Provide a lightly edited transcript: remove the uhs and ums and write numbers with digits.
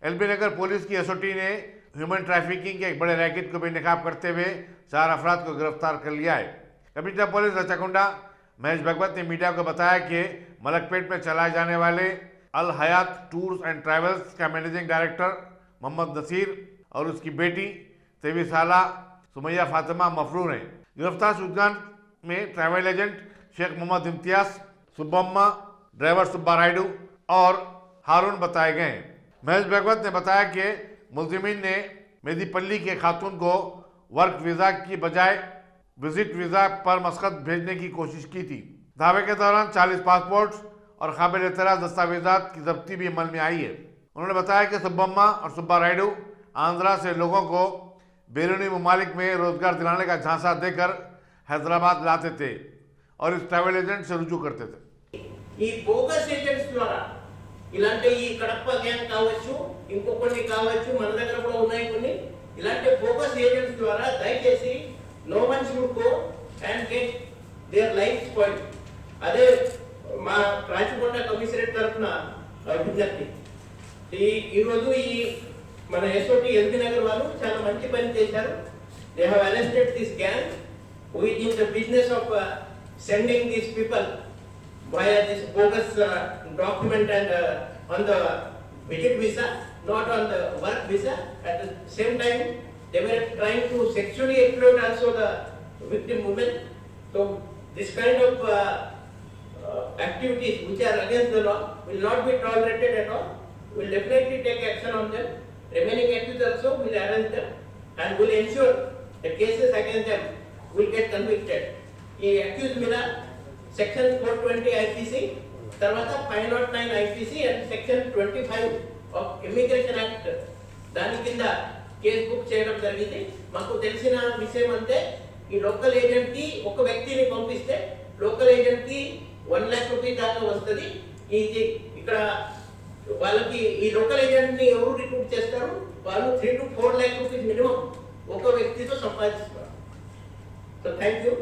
LB नगर police की SOT ने human trafficking के एक बड़े रैकेट को बेनकाब करते हुए 4 अफराद को गिरफ्तार कर लिया है। कपिटा पुलिस रचाकुंडा महेश भगवत ने मीडिया को बताया कि मलकपेट में चलाए जाने वाले अल हयात टूर्स एंड ट्रैवल्स का मैनेजिंग डायरेक्टर मोहम्मद नसीर और उसकी बेटी 23 साला सुमैया फातिमा मफरूर हैं। गिरफ्तार शुजान में travel agent Sheikh Mohammad Imtiaz, Subbamma, driver Subba Rayudu और हारून बताए गए हैं। महेश भगवत ने बताया कि मुलजिमीन ने मेदीपल्ली के खातून को वर्क वीज़ा की बजाय विजिट वीज़ा पर मस्कत भेजने की कोशिश की थी। दावे के दौरान 40 पासपोर्ट्स और काबिल एतराज़ दस्तावेजात की जब्ती भी अमल में आई है। उन्होंने बताया कि सुब्बम्मा और सुब्बा रायडू आंध्रा से लोगों को बैरूनी ममालिक में रोजगार दिलाने का झांसा देकर हैदराबाद लाते थे और इस ट्रैवल एजेंट से रुजू करते थे। ఈ బోగస్ ఏజెంట్స్ ద్వారా ఇలాంటి ఈ కడప గ్యాంగ్ కావచ్చు, ఇంకొన్ని కావచ్చు, మన దగ్గర కూడా ఉన్నాయి కొన్ని ఇలాంటి బోగస్ ఏజెంట్స్ ద్వారా దయచేసి no one should go and get their life spoil. అదే మా రాచకొండ కమిషనరేట్ తరఫున విజ్ఞప్తి. ఈరోజు ఈ మన ఎస్ఓటి ఎల్బీ నగర్ వాళ్ళు చాలా మంచి పని చేశారు. They have arrested this gang who is in the business of sending these people via this bogus document and on the visit visa, not on the work visa. At the same time, they were trying to sexually exploit also the victim women. So this kind of activities which are against the law will not be tolerated at all. We will definitely take action on them. Remaining accused also will arrest them and will ensure the cases against them will get convicted. The accused Mina Section 420 IPC, తర్వాత 509 IPC and Section 25 of Immigration Act దాని కింద case book చేయడం జరిగింది. మాకు తెలిసిన విషయం అంటే ఈ లోకల్ ఏజెంట్ కి ఒక వ్యక్తిని పంపిస్తే లోకల్ ఏజెంట్ కి 1 లక్ష రూపాయలు దాకా వస్తుంది. ఇది ఇక్కడ వాళ్ళకి ఈ లోకల్ ఏజెంట్ ని ఎవరు రిక్రూట్ చేస్తారు, వాళ్ళు 3 to 4 లక్ష రూపాయలు మినిమం ఒక వ్యక్తితో సంపాదిస్తారు. So thank you.